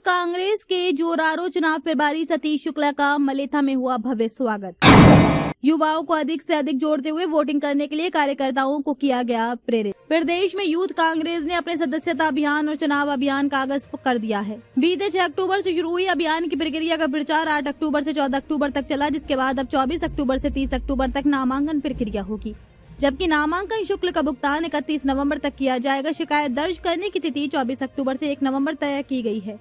कांग्रेस के जोरारो चुनाव प्रभारी सतीश शुक्ला का मलेथा में हुआ भव्य स्वागत। युवाओं को अधिक से अधिक जोड़ते हुए वोटिंग करने के लिए कार्यकर्ताओं को किया गया प्रेरित। प्रदेश में यूथ कांग्रेस ने अपने सदस्यता अभियान और चुनाव अभियान कागज कर दिया है। बीते 6 अक्टूबर से शुरू हुई अभियान की प्रक्रिया का प्रचार 8 अक्टूबर से 14 अक्टूबर तक चला, जिसके बाद अब 24 अक्टूबर से 30 अक्टूबर तक नामांकन प्रक्रिया होगी, जबकि नामांकन शुल्क का भुगतान 31 नवंबर तक किया जाएगा। शिकायत दर्ज करने की तिथि 24 अक्टूबर से 1 नवंबर तय की गई है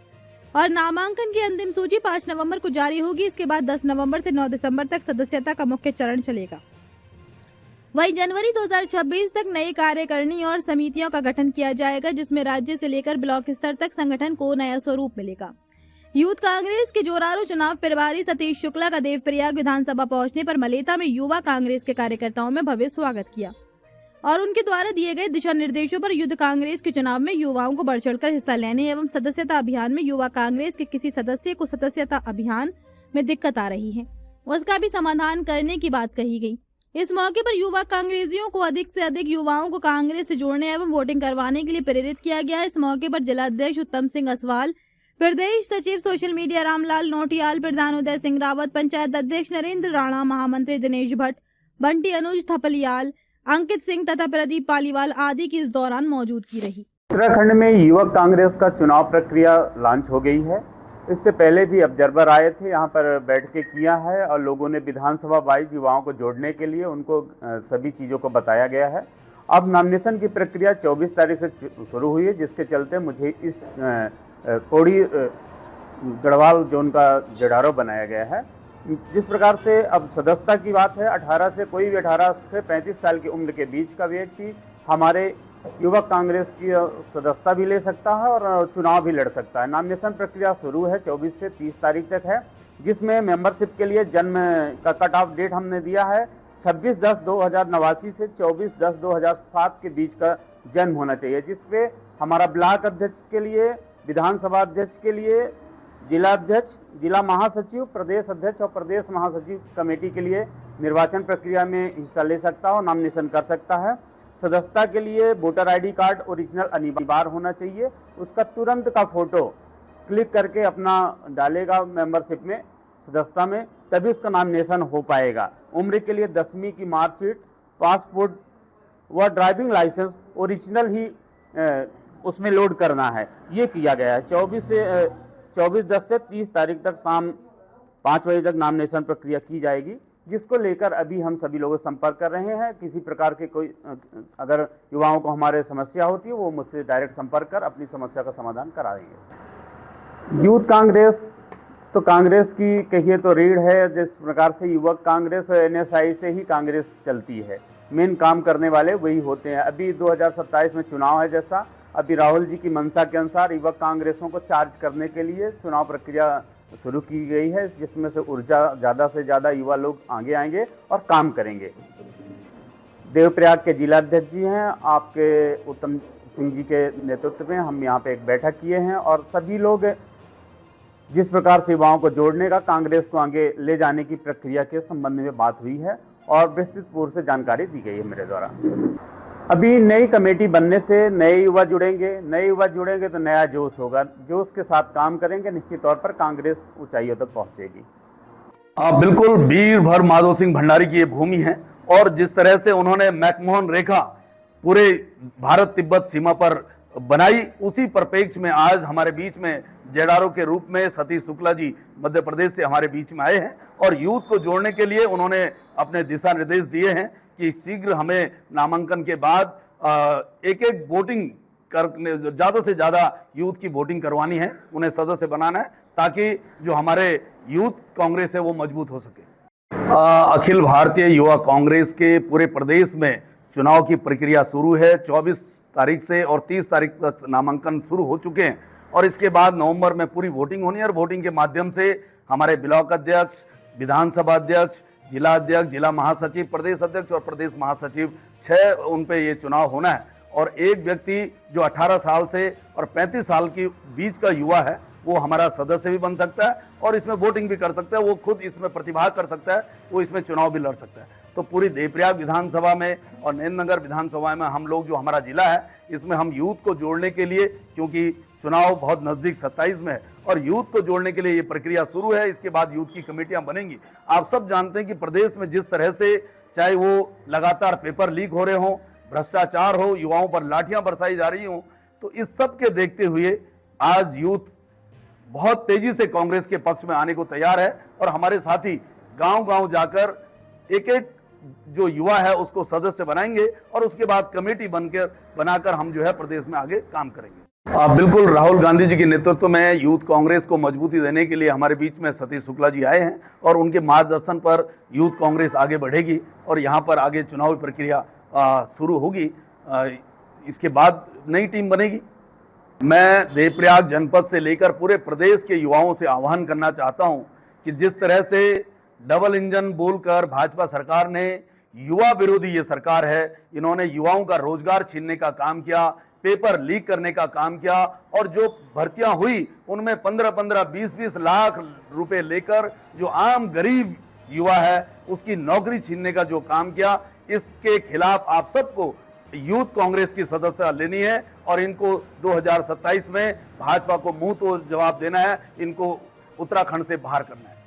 और नामांकन की अंतिम सूची 5 नवंबर को जारी होगी। इसके बाद 10 नवंबर से 9 दिसंबर तक सदस्यता का मुख्य चरण चलेगा। वहीं जनवरी 2026 तक नई कार्यकारिणी और समितियों का गठन किया जाएगा, जिसमें राज्य से लेकर ब्लॉक स्तर तक संगठन को नया स्वरूप मिलेगा। यूथ कांग्रेस के जोरारो चुनाव प्रभारी सतीश शुक्ला का देवप्रयाग विधानसभा पहुंचने पर मलेथा में युवा कांग्रेस के कार्यकर्ताओं में भव्य स्वागत किया और उनके द्वारा दिए गए दिशा निर्देशों पर यूथ कांग्रेस के चुनाव में युवाओं को बढ़ चढ़कर हिस्सा लेने एवं सदस्यता अभियान में युवा कांग्रेस के किसी सदस्य को सदस्यता अभियान में दिक्कत आ रही है, उसका भी समाधान करने की बात कही गई। इस मौके पर युवा कांग्रेसियों को अधिक से अधिक युवाओं को कांग्रेस से जोड़ने एवं वोटिंग करवाने के लिए प्रेरित किया गया। इस मौके पर जिला अध्यक्ष उत्तम सिंह असवाल, प्रदेश सचिव सोशल मीडिया रामलाल नोटियाल, प्रधान उदय सिंह रावत, पंचायत अध्यक्ष नरेंद्र राणा, महामंत्री दिनेश भट्ट, बंटी अनुज थपलियाल, अंकित सिंह तथा प्रदीप पालीवाल आदि की इस दौरान मौजूदगी रही। उत्तराखंड में युवक कांग्रेस का चुनाव प्रक्रिया लॉन्च हो गई है। इससे पहले भी ऑब्जर्वर आए थे, यहाँ पर बैठ के किया है और लोगों ने विधानसभा वाइज युवाओं को जोड़ने के लिए उनको सभी चीज़ों को बताया गया है। अब नॉमिनेशन की प्रक्रिया 24 तारीख से शुरू हुई है, जिसके चलते मुझे इस कोड़ी गढ़वाल जोन का जडारो बनाया गया है। जिस प्रकार से अब सदस्यता की बात है, 18 से कोई भी 18 से 35 साल की उम्र के बीच का व्यक्ति हमारे युवक कांग्रेस की सदस्यता भी ले सकता है और चुनाव भी लड़ सकता है। नॉमिनेशन प्रक्रिया शुरू है 24 से 30 तारीख तक है, जिसमें मेंबरशिप के लिए जन्म का कट ऑफ डेट हमने दिया है 26/10/2089 से 24/10/2007 के बीच का जन्म होना चाहिए, जिसपे हमारा ब्लॉक अध्यक्ष के लिए, विधानसभा अध्यक्ष के लिए, जिला अध्यक्ष, जिला महासचिव, प्रदेश अध्यक्ष और प्रदेश महासचिव कमेटी के लिए निर्वाचन प्रक्रिया में हिस्सा ले सकता है और नॉमिनेशन कर सकता है। सदस्यता के लिए वोटर आईडी कार्ड ओरिजिनल अनिवार्य होना चाहिए। उसका तुरंत का फोटो क्लिक करके अपना डालेगा मेंबरशिप में, सदस्यता में, तभी उसका नॉमिनेशन हो पाएगा। उम्र के लिए 10वीं की मार्कशीट, पासपोर्ट व ड्राइविंग लाइसेंस ओरिजिनल ही उसमें लोड करना है। ये किया गया है। 24/10 से 30 तारीख तक शाम 5 बजे तक नॉमिनेशन प्रक्रिया की जाएगी, जिसको लेकर अभी हम सभी लोगों से संपर्क कर रहे हैं। किसी प्रकार के कोई अगर युवाओं को हमारे समस्या होती है, वो मुझसे डायरेक्ट संपर्क कर अपनी समस्या का समाधान करा रही है। यूथ कांग्रेस तो कांग्रेस की कहिए तो रीढ़ है। जिस प्रकार से युवक कांग्रेस और NSI से ही कांग्रेस चलती है, मेन काम करने वाले वही होते हैं। अभी 2027 में चुनाव है, जैसा अभी राहुल जी की मंशा के अनुसार युवक कांग्रेसों को चार्ज करने के लिए चुनाव प्रक्रिया शुरू की गई है, जिसमें से ऊर्जा ज़्यादा से ज़्यादा युवा लोग आगे आएंगे और काम करेंगे। देवप्रयाग के जिला अध्यक्ष जी हैं, आपके उत्तम सिंह जी के नेतृत्व में हम यहाँ पे एक बैठक किए हैं और सभी लोग जिस प्रकार से युवाओं को जोड़ने का, कांग्रेस को आगे ले जाने की प्रक्रिया के संबंध में बात हुई है और विस्तृत पूर्व से जानकारी दी गई है मेरे द्वारा। अभी नई कमेटी बनने से नए युवा जुड़ेंगे तो नया जोश होगा। जोश के साथ काम करेंगे, निश्चित तौर पर कांग्रेस ऊंचाइयों तक पहुंचेगी। बिल्कुल वीर भर माधो सिंह भंडारी की ये भूमि है और जिस तरह से उन्होंने मैकमोहन रेखा पूरे भारत तिब्बत सीमा पर बनाई, उसी परिप्रेक्ष्य में आज हमारे बीच में जेडारो के रूप में सतीश शुक्ला जी मध्य प्रदेश से हमारे बीच में आए हैं और यूथ को जोड़ने के लिए उन्होंने अपने दिशा निर्देश दिए हैं कि शीघ्र हमें नामांकन के बाद एक वोटिंग करने, ज़्यादा से ज़्यादा यूथ की वोटिंग करवानी है, उन्हें सदस्य बनाना है, ताकि जो हमारे यूथ कांग्रेस है वो मजबूत हो सके। अखिल भारतीय युवा कांग्रेस के पूरे प्रदेश में चुनाव की प्रक्रिया शुरू है। 24 तारीख से और 30 तारीख तक नामांकन शुरू हो चुके हैं और इसके बाद नवंबर में पूरी वोटिंग होनी है और वोटिंग के माध्यम से हमारे ब्लॉक अध्यक्ष, विधानसभा अध्यक्ष, जिला अध्यक्ष, जिला महासचिव, प्रदेश अध्यक्ष और प्रदेश महासचिव 6 उन पे ये चुनाव होना है और एक व्यक्ति जो 18 साल से और 35 साल के बीच का युवा है वो हमारा सदस्य भी बन सकता है और इसमें वोटिंग भी कर सकता है, वो खुद इसमें प्रतिभाग कर सकता है, वो इसमें चुनाव भी लड़ सकता है। तो पूरी देवप्रयाग विधानसभा में और नरेंद्र नगर विधानसभा में हम लोग जो हमारा जिला है, इसमें हम यूथ को जोड़ने के लिए, क्योंकि चुनाव बहुत नजदीक 27 में है और यूथ को जोड़ने के लिए ये प्रक्रिया शुरू है। इसके बाद यूथ की कमेटियां बनेंगी। आप सब जानते हैं कि प्रदेश में जिस तरह से चाहे वो लगातार पेपर लीक हो रहे हों, भ्रष्टाचार हो, युवाओं पर लाठियां बरसाई जा रही हों, तो इस सब के देखते हुए आज यूथ बहुत तेजी से कांग्रेस के पक्ष में आने को तैयार है और हमारे साथी गांव-गांव जाकर एक एक जो युवा है उसको सदस्य बनाएंगे और उसके बाद कमेटी बनाकर हम जो है प्रदेश में आगे काम करेंगे। बिल्कुल, राहुल गांधी जी के नेतृत्व में यूथ कांग्रेस को मजबूती देने के लिए हमारे बीच में सतीश शुक्ला जी आए हैं और उनके मार्गदर्शन पर यूथ कांग्रेस आगे बढ़ेगी और यहाँ पर आगे चुनावी प्रक्रिया शुरू होगी। इसके बाद नई टीम बनेगी। मैं देवप्रयाग जनपद से लेकर पूरे प्रदेश के युवाओं से आह्वान करना चाहता हूं कि जिस तरह से डबल इंजन बोलकर भाजपा सरकार ने, युवा विरोधी ये सरकार है, इन्होंने युवाओं का रोजगार छीनने का काम किया, पेपर लीक करने का काम किया और जो भर्तियां हुई उनमें 15-15, 20-20 लाख रुपए लेकर जो आम गरीब युवा है उसकी नौकरी छीनने का जो काम किया, इसके खिलाफ आप सबको यूथ कांग्रेस की सदस्यता लेनी है और इनको 2027 में भाजपा को मुंह तो जवाब देना है, इनको उत्तराखंड से बाहर करना है।